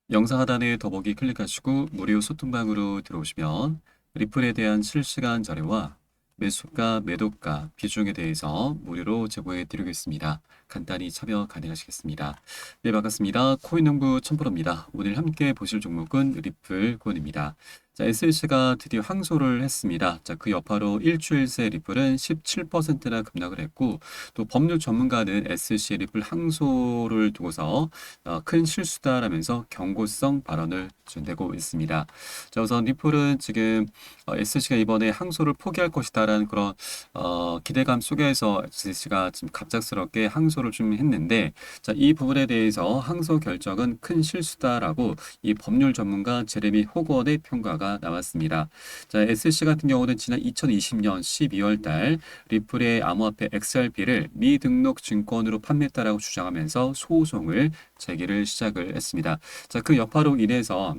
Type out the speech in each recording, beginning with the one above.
영상 하단에 더보기 클릭하시고 무료 소통방으로 들어오시면 리플에 대한 실시간 자료와 매수가, 매도가, 비중에 대해서 무료로 제공해 드리겠습니다. 간단히 참여 가능하시겠습니다. 네, 반갑습니다. 코인농부 천프로입니다. 오늘 함께 보실 종목은 리플 코인입니다. 자, SLC가 드디어 항소를 했습니다. 자, 그 여파로 일주일 새 리플은 17%나 급락을 했고, 또 법률 전문가는 SLC의 리플 항소를 두고서 큰 실수다라면서 경고성 발언을 내고 있습니다. 자, 우선 리플은 지금 SC가 이번에 항소를 포기할 것이다라는 그런 기대감 속에서 SC가 지금 갑작스럽게 항소를 좀 했는데, 자, 이 부분에 대해서 항소 결정은 큰 실수다라고 이 법률 전문가 제레미 호건의 평가가 나왔습니다. 자, SC 같은 경우는 지난 2020년 12월 달 리플의 암호화폐 XRP를 미등록 증권으로 판매했다라고 주장하면서 소송을 제기를 시작을 했습니다. 자, 그 여파로 인해서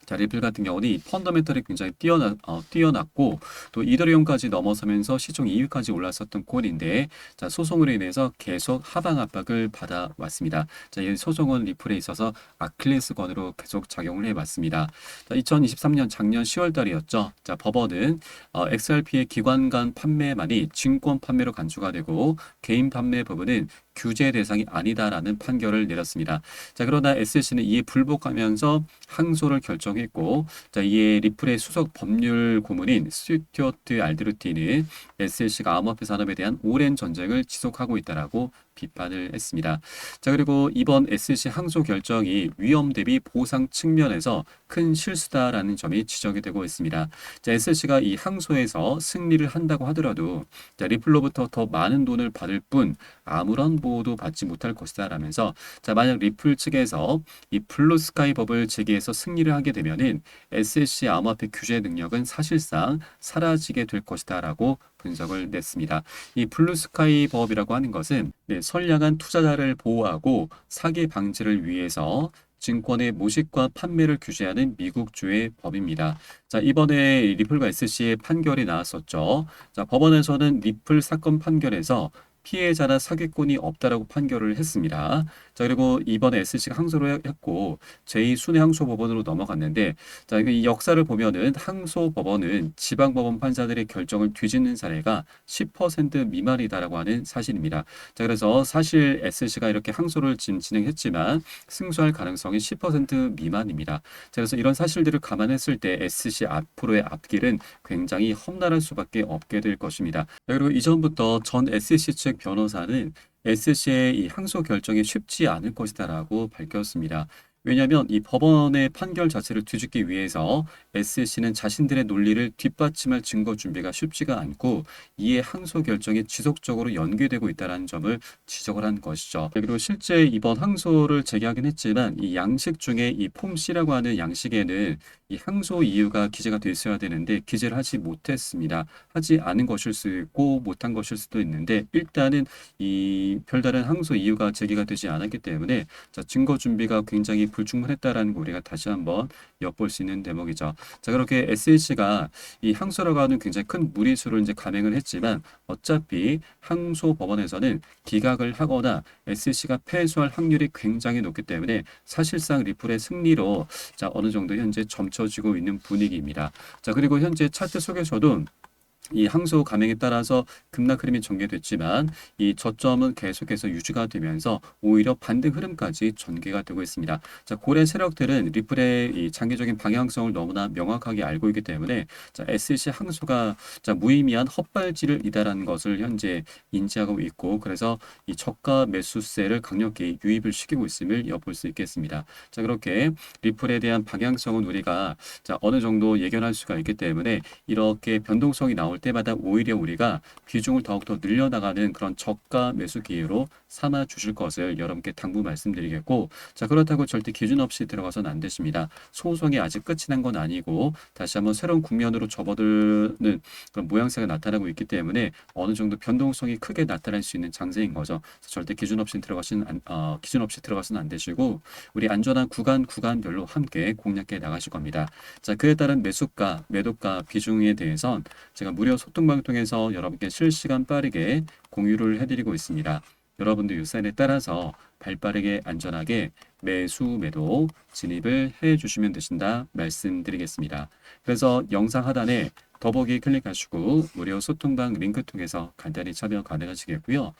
자, 리플 같은 경우는 이 펀더멘털이 굉장히 뛰어났고 또 이더리움까지 넘어서면서 시총 2위까지 올랐었던 코인인데 자, 소송으로 인해서 계속 하방 압박을 받아왔습니다. 자, 이 소송은 리플에 있어서 아킬레스건으로 계속 작용을 해왔습니다. 자, 2023년 작년 10월 달이었죠. 자, 법원은 XRP의 기관 간 판매만이 증권 판매로 간주가 되고 개인 판매 부분은 규제 대상이 아니다라는 판결을 내렸습니다. 자, 그러나 SC는 이에 불복하면서 항소를 결정했고, 자, 이에 리플의 수석 법률 고문인 스튜어트 알드루티는 SC가 암호화폐 산업에 대한 오랜 전쟁을 지속하고 있다라고 비판을 했습니다. 자, 그리고 이번 SC 항소 결정이 위험 대비 보상 측면에서 큰 실수다라는 점이 지적이 되고 있습니다. 자, SC가 이 항소에서 승리를 한다고 하더라도 자, 리플로부터 더 많은 돈을 받을 뿐 아무런 보호도 받지 못할 것이다 라면서 자, 만약 리플 측에서 이 블루스카이 법을 제기해서 승리를 하게 되면은 SC 암호화폐 규제 능력은 사실상 사라지게 될 것이다 라고 분석을 냈습니다. 이 블루스카이 법이라고 하는 것은 네, 선량한 투자자를 보호하고 사기 방지를 위해서 증권의 모식과 판매를 규제하는 미국주의 법입니다. 자, 이번에 리플과 SC의 판결이 나왔었죠. 자, 법원에서는 리플 사건 판결에서 피해자나 사기꾼이 없다라고 판결을 했습니다. 자, 그리고 이번에 SC가 항소를 했고 제2순회항소법원으로 넘어갔는데 자, 이 역사를 보면은 항소법원은 지방법원 판사들의 결정을 뒤집는 사례가 10% 미만이다라고 하는 사실입니다. 자, 그래서 사실 SC가 이렇게 항소를 진행했지만 승소할 가능성이 10% 미만입니다. 자, 그래서 이런 사실들을 감안했을 때 SC 앞으로의 앞길은 굉장히 험난할 수밖에 없게 될 것입니다. 자, 그리고 이전부터 전 SC 측 변호사는 SC의 이 항소 결정이 쉽지 않을 것이다라고 밝혔습니다. 왜냐하면 이 법원의 판결 자체를 뒤집기 위해서 SC는 자신들의 논리를 뒷받침할 증거 준비가 쉽지가 않고 이에 항소 결정이 지속적으로 연기되고 있다는 점을 지적을 한 것이죠. 그리고 실제 이번 항소를 제기하긴 했지만 이 양식 중에 이 폼 C라고 하는 양식에는 이 항소 이유가 기재가 돼 있어야 되는데 기재를 하지 못했습니다. 하지 않은 것일 수 있고 못한 것일 수도 있는데 일단은 이 별다른 항소 이유가 제기가 되지 않았기 때문에 자, 증거 준비가 굉장히 불충분했다라는 거 우리가 다시 한번 엿볼 수 있는 대목이죠. 자, 그렇게 SH가 이 항소라고 하는 굉장히 큰 무리수를 이제 감행을 했지만 어차피 항소 법원에서는 기각을 하거나 SH가 패소할 확률이 굉장히 높기 때문에 사실상 리플의 승리로 자, 어느 정도 현재 점쳐지고 있는 분위기입니다. 자, 그리고 현재 차트 속에서도 이 항소 감행에 따라서 급락 흐름이 전개됐지만 이 저점은 계속해서 유지가 되면서 오히려 반등 흐름까지 전개가 되고 있습니다. 자, 고래 세력들은 리플의 이 장기적인 방향성을 너무나 명확하게 알고 있기 때문에 자, SC 항소가 자, 무의미한 헛발질이다라는 것을 현재 인지하고 있고 그래서 이 저가 매수세를 강력히 유입을 시키고 있음을 엿볼 수 있겠습니다. 자, 그렇게 리플에 대한 방향성은 우리가 자, 어느 정도 예견할 수가 있기 때문에 이렇게 변동성이 나올 때마다 오히려 우리가 비중을 더욱더 늘려나가는 그런 저가 매수 기회로 삼아 주실 것을 여러분께 당부 말씀드리겠고 자, 그렇다고 절대 기준 없이 들어가서는 안 되십니다. 소송이 아직 끝이 난 건 아니고 다시 한번 새로운 국면으로 접어드는 그런 모양새가 나타나고 있기 때문에 어느 정도 변동성이 크게 나타날 수 있는 장세인 거죠. 절대 기준 없이 들어가서는 안 되시고 우리 안전한 구간별로 함께 공략해 나가실 겁니다. 자, 그에 따른 매수가, 매도가 비중에 대해선 제가 무료 소통방을 통해서 여러분께 실시간 빠르게 공유를 해드리고 있습니다. 여러분들 이 사인에 따라서 발빠르게 안전하게 매수, 매도 진입을 해 주시면 되신다 말씀드리겠습니다. 그래서 영상 하단에 더보기 클릭하시고 무료 소통방 링크 통해서 간단히 참여 가능하시겠고요.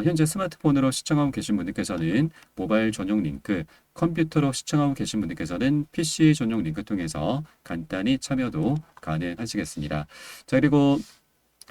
현재 스마트폰으로 시청하고 계신 분들께서는 모바일 전용 링크, 컴퓨터로 시청하고 계신 분들께서는 PC 전용 링크 통해서 간단히 참여도 가능하시겠습니다. 자, 그리고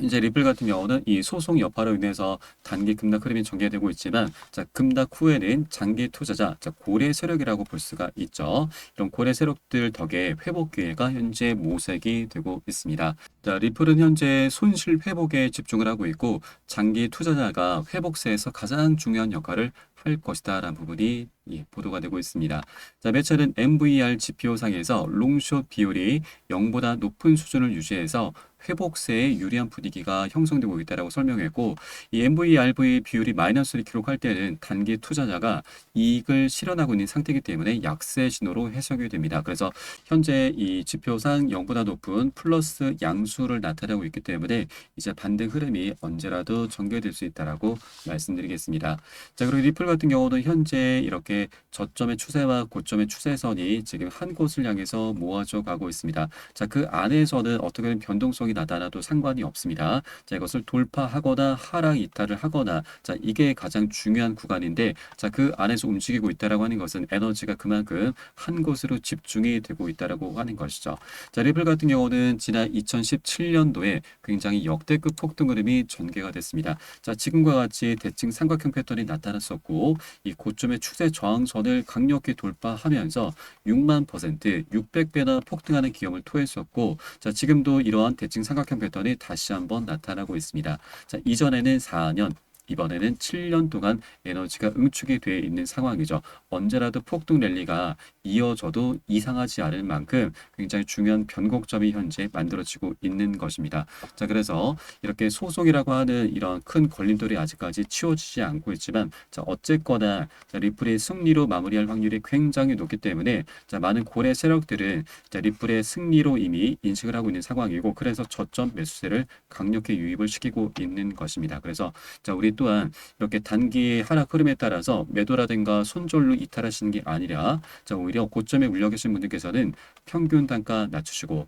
이제 리플 같은 경우는 이 소송 여파로 인해서 단기 급락 흐름이 전개되고 있지만, 자, 급락 후에는 장기 투자자, 자, 고래 세력이라고 볼 수가 있죠. 이런 고래 세력들 덕에 회복 기회가 현재 모색이 되고 있습니다. 자, 리플은 현재 손실 회복에 집중을 하고 있고, 장기 투자자가 회복세에서 가장 중요한 역할을 할 것이다라는 부분이 보도가 되고 있습니다. 자, 매차는 MVR 지표상에서 롱숏 비율이 0보다 높은 수준을 유지해서 회복세에 유리한 분위기가 형성되고 있다고 설명했고, 이 MVRV 비율이 마이너스를 기록할 때는 단기 투자자가 이익을 실현하고 있는 상태이기 때문에 약세 신호로 해석이 됩니다. 그래서 현재 이 지표상 0보다 높은 플러스 양수를 나타내고 있기 때문에 이제 반등 흐름이 언제라도 전개될 수 있다라고 말씀드리겠습니다. 자, 그리고 리플 같은 경우는 현재 이렇게 저점의 추세와 고점의 추세선이 지금 한 곳을 향해서 모아져 가고 있습니다. 자, 그 안에서는 어떻게든 변동성이 나타나도 상관이 없습니다. 자, 이것을 돌파하거나 하락 이탈을 하거나, 자, 이게 가장 중요한 구간인데, 자, 그 안에서 움직이고 있다라고 하는 것은 에너지가 그만큼 한 곳으로 집중이 되고 있다라고 하는 것이죠. 자, 리플 같은 경우는 지난 2017년도에 굉장히 역대급 폭등 흐름이 전개가 됐습니다. 자, 지금과 같이 대칭 삼각형 패턴이 나타났었고, 이 고점의 추세 저항선을 강력히 돌파하면서 6만%, 600배나 폭등하는 기염을 토했었고, 자, 지금도 이러한 대칭 삼각형 패턴이 다시 한번 나타나고 있습니다. 자, 이전에는 4년, 이번에는 7년 동안 에너지가 응축이 되어 있는 상황이죠. 언제라도 폭등 랠리가 이어져도 이상하지 않을 만큼 굉장히 중요한 변곡점이 현재 만들어지고 있는 것입니다. 자, 그래서 이렇게 소송이라고 하는 이런 큰 걸림돌이 아직까지 치워지지 않고 있지만, 자, 어쨌거나 자, 리플의 승리로 마무리할 확률이 굉장히 높기 때문에, 자, 많은 고래 세력들은 자, 리플의 승리로 이미 인식을 하고 있는 상황이고, 그래서 저점 매수세를 강력히 유입을 시키고 있는 것입니다. 그래서 자, 우리 또한 이렇게 단기 하락 흐름에 따라서 매도라든가 손절로 이탈하시는 게 아니라, 자, 오히려 고점에 물려 계신 분들께서는 평균 단가 낮추시고,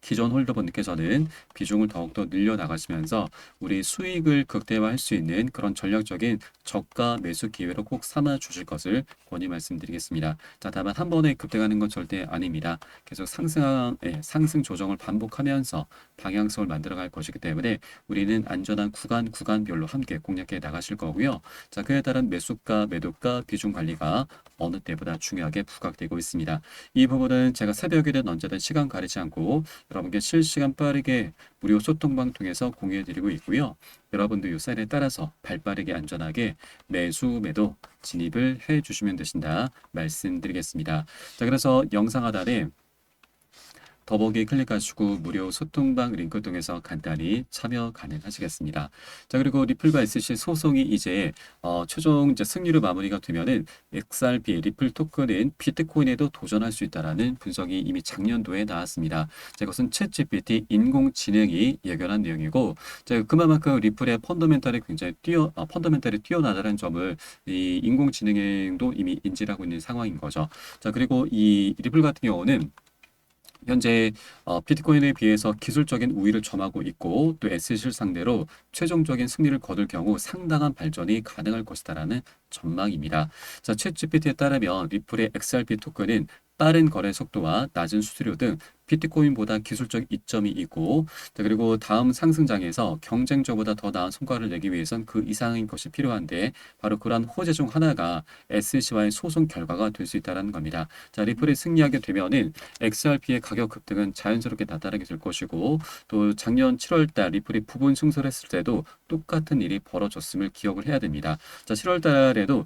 기존 홀더분들께서는 비중을 더욱더 늘려나가시면서 우리 수익을 극대화할 수 있는 그런 전략적인 저가 매수 기회로 꼭 삼아 주실 것을 권유 말씀드리겠습니다. 자, 다만 한 번에 급등하는 건 절대 아닙니다. 계속 상승 조정을 반복하면서 방향성을 만들어갈 것이기 때문에 우리는 안전한 구간별로 함께 공략해 나가실 거고요. 자, 그에 따른 매수가, 매도가, 비중 관리가 어느 때보다 중요하게 부각되고 있습니다. 이 부분은 제가 새벽이든 언제든 시간 가리지 않고 여러분께 실시간 빠르게 무료 소통방 통해서 공유해드리고 있고요. 여러분도 이 사인에 따라서 발빠르게 안전하게 매수, 매도 진입을 해주시면 되신다 말씀드리겠습니다. 자, 그래서 영상 하단에 더보기 클릭하시고 무료 소통방 링크 통해서 간단히 참여 가능하시겠습니다. 자, 그리고 리플과 SC 소송이 이제 최종 이제 승리로 마무리가 되면은 XRP 리플 토큰은 비트코인에도 도전할 수 있다라는 분석이 이미 작년도에 나왔습니다. 자, 이것은 챗GPT 인공지능이 예견한 내용이고, 자, 그만큼 리플의 펀더멘탈이 굉장히 펀더멘탈이 뛰어나다는 점을 이 인공지능도 이미 인지를 하고 있는 상황인 거죠. 자, 그리고 이 리플 같은 경우는 현재 비트코인에 비해서 기술적인 우위를 점하고 있고, 또 SC를 상대로 최종적인 승리를 거둘 경우 상당한 발전이 가능할 것이다라는 전망입니다. 자, 챗GPT에 따르면 리플의 XRP 토큰은 빠른 거래 속도와 낮은 수수료 등 비트코인보다 기술적 이점이 있고, 자, 그리고 다음 상승장에서 경쟁자보다 더 나은 성과를 내기 위해선 그 이상인 것이 필요한데, 바로 그러한 호재 중 하나가 SEC와의 소송 결과가 될 수 있다는 겁니다. 자, 리플이 승리하게 되면은 XRP의 가격 급등은 자연스럽게 나타나게 될 것이고, 또 작년 7월달 리플이 부분 승소했을 때도 똑같은 일이 벌어졌음을 기억을 해야 됩니다. 자, 7월달에도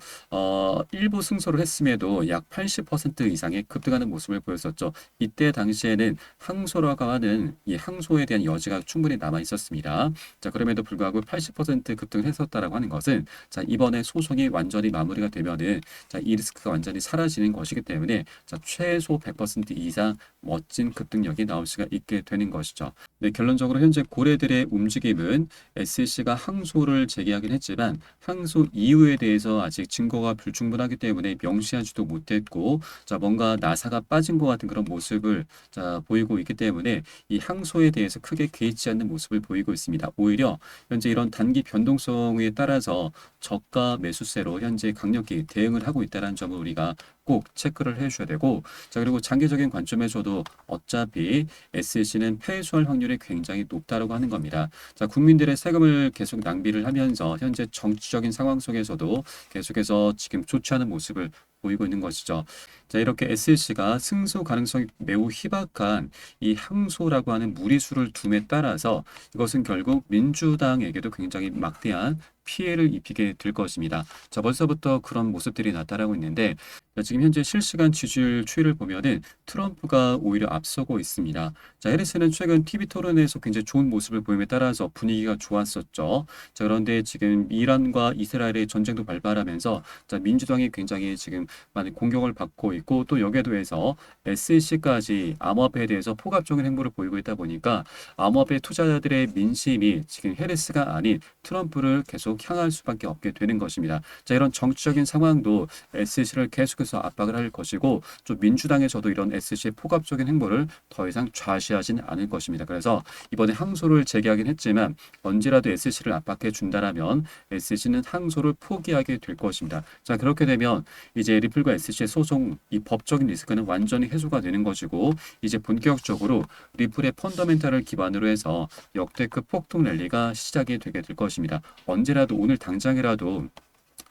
일부 승소를 했음에도 약 80% 이상의 급등하는 모습을 보였었죠. 이때 당시에는 항소라고 하는 이 항소에 대한 여지가 충분히 남아 있었습니다. 자, 그럼에도 불구하고 80% 급등을 했었다라고 하는 것은, 자, 이번에 소송이 완전히 마무리가 되면은, 자, 이 리스크가 완전히 사라지는 것이기 때문에, 자, 최소 100% 이상 멋진 급등력이 나올 수가 있게 되는 것이죠. 네, 결론적으로 현재 고래들의 움직임은 SEC가 항소를 제기하긴 했지만 항소 이유에 대해서 아직 증거가 불충분하기 때문에 명시하지도 못했고, 자, 뭔가 나사가 빠진 것 같은 그런 모습을 자, 보이고 있기 때문에 이 항소에 대해서 크게 개의치 않는 모습을 보이고 있습니다. 오히려 현재 이런 단기 변동성에 따라서 저가 매수세로 현재 강력히 대응을 하고 있다는 점을 우리가 꼭 체크를 해주셔야 되고, 자, 그리고 장기적인 관점에서도 어차피 SEC는 패소할 확률이 굉장히 높다고 하는 겁니다. 자, 국민들의 세금을 계속 낭비를 하면서 현재 정치적인 상황 속에서도 계속해서 지금 좋지 않은 모습을 보이고 있는 것이죠. 자, 이렇게 SEC가 승소 가능성이 매우 희박한 이 항소라고 하는 무리수를 둠에 따라서 이것은 결국 민주당에게도 굉장히 막대한 피해를 입히게 될 것입니다. 자, 벌써부터 그런 모습들이 나타나고 있는데, 자, 지금 현재 실시간 지지율 추이를 보면은 트럼프가 오히려 앞서고 있습니다. 자, 해리스는 최근 TV 토론에서 굉장히 좋은 모습을 보임에 따라서 분위기가 좋았었죠. 자, 그런데 지금 이란과 이스라엘의 전쟁도 발발하면서 자, 민주당이 굉장히 지금 많은 공격을 받고 있고, 또 여기에 더해서 SEC까지 암호화폐에 대해서 포괄적인 행보를 보이고 있다 보니까 암호화폐 투자자들의 민심이 지금 해리스가 아닌 트럼프를 계속 향할 수밖에 없게 되는 것입니다. 자, 이런 정치적인 상황도 SEC를 계속해서 압박을 할 것이고, 좀 민주당에서도 이런 SEC의 포괄적인 행보를 더 이상 좌시하진 않을 것입니다. 그래서 이번에 항소를 제기하긴 했지만 언제라도 SEC를 압박해 준다라면 SEC는 항소를 포기하게 될 것입니다. 자, 그렇게 되면 이제 리플과 SEC의 소송 이 법적인 리스크는 완전히 해소가 되는 것이고, 이제 본격적으로 리플의 펀더멘탈을 기반으로 해서 역대급 폭등 랠리가 시작이 되게 될 것입니다. 언제라도 오늘 당장이라도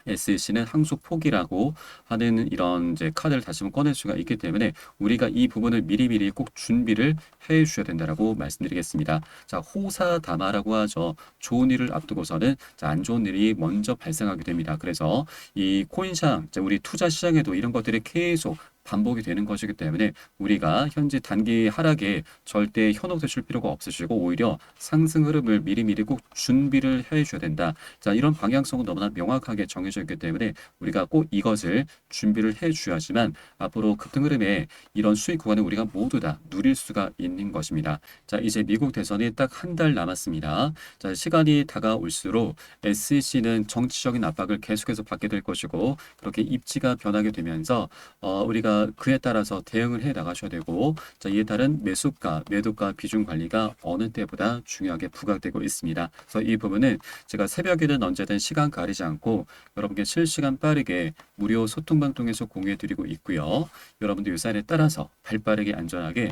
SEC는 항소 포기라고 하는 이런 이제 카드를 다시 한번 꺼낼 수가 있기 때문에 우리가 이 부분을 미리미리 꼭 준비를 해 주셔야 된다라고 말씀드리겠습니다. 자, 호사다마라고 하죠. 좋은 일을 앞두고서는 자, 안 좋은 일이 먼저 발생하게 됩니다. 그래서 이 코인시장, 우리 투자 시장에도 이런 것들이 계속 반복이 되는 것이기 때문에 우리가 현재 단기 하락에 절대 현혹되실 필요가 없으시고 오히려 상승 흐름을 미리미리 꼭 준비를 해 주셔야 된다. 자, 이런 방향성은 너무나 명확하게 정해져 있기 때문에 우리가 꼭 이것을 준비를 해 주어야지만 앞으로 급등 흐름에 이런 수익 구간을 우리가 모두 다 누릴 수가 있는 것입니다. 자, 이제 미국 대선이 딱 한 달 남았습니다. 자, 시간이 다가올수록 SEC는 정치적인 압박을 계속해서 받게 될 것이고, 그렇게 입지가 변하게 되면서 우리가 그에 따라서 대응을 해 나가셔야 되고, 자, 이에 따른 매수가, 매도가 비중 관리가 어느 때보다 중요하게 부각되고 있습니다. 그래서 이 부분은 제가 새벽이든 언제든 시간 가리지 않고 여러분께 실시간 빠르게 무료 소통방 통해서 공유해 드리고 있고요. 여러분들 이 사인에 따라서 발빠르게 안전하게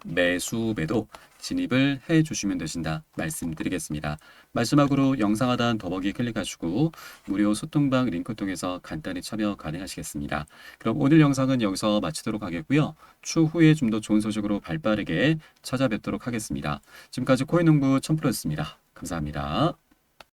매수 매도 진입을 해 주시면 되신다 말씀드리겠습니다. 마지막으로 영상 하단 더보기 클릭하시고 무료 소통방 링크 통해서 간단히 참여 가능하시겠습니다. 그럼 오늘 영상은 여기서 마치도록 하겠고요. 추후에 좀 더 좋은 소식으로 발빠르게 찾아뵙도록 하겠습니다. 지금까지 코인농부 첨프로였습니다. 감사합니다.